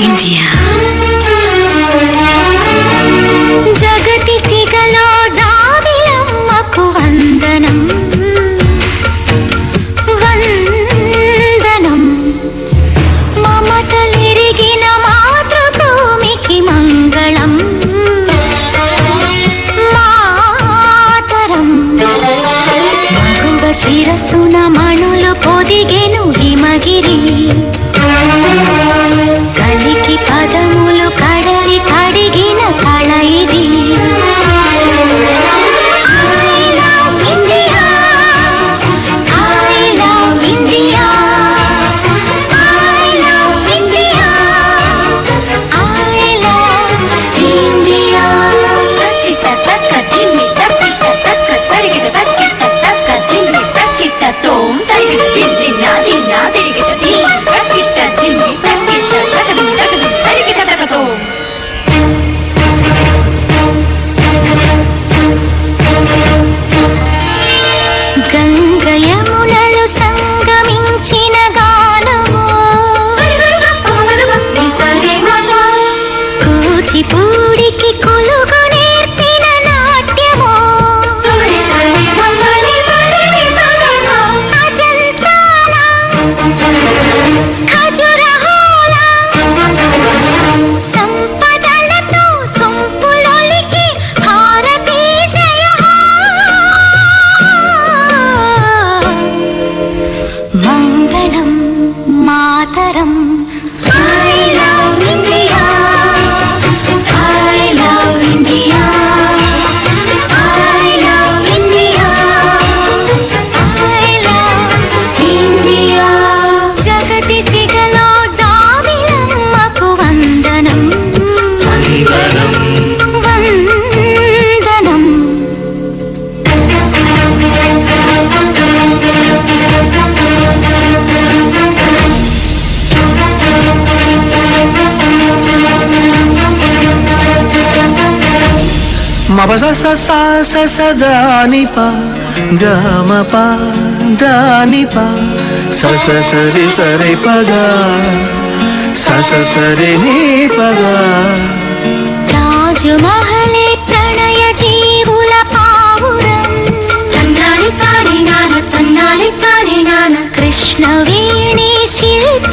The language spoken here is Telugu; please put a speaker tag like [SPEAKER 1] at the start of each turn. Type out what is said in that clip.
[SPEAKER 1] ఇండియా.
[SPEAKER 2] జగతి సిగలో జాబిలమ్మకు వందనం వందనం. మమతలిరిగిన మాతృభూమికి మంగళం మాతరం. మగువ శిరసున మణులు పొదిగెను హిమగిరి. కలికి పదములు కడలి కడిగిన కళ ఇది. గంగయమునలు సంగమించిన గానము కూచిపూడికి కొలుగు నేర్పిన నాట్యము. అజంతాల ఖజురహోల సంపదలతో సొంపులొలికి భారతీ జయ. మంగళం మాతరం. I love India, I love India, I love India, I love India. జగతి సిగలో జాబిలమ్మకు వందనం వందనం.
[SPEAKER 3] మబస స స స దాని ప గమ ప దాని ప స స సరి సరి పగ స స సరి ని పగ.
[SPEAKER 2] రాజమహలే ప్రణయ జీవుల పావురం. తన్నాలి తాని నాన తన్నాలి తాని నాన. కృష్ణవేణి శిల్ప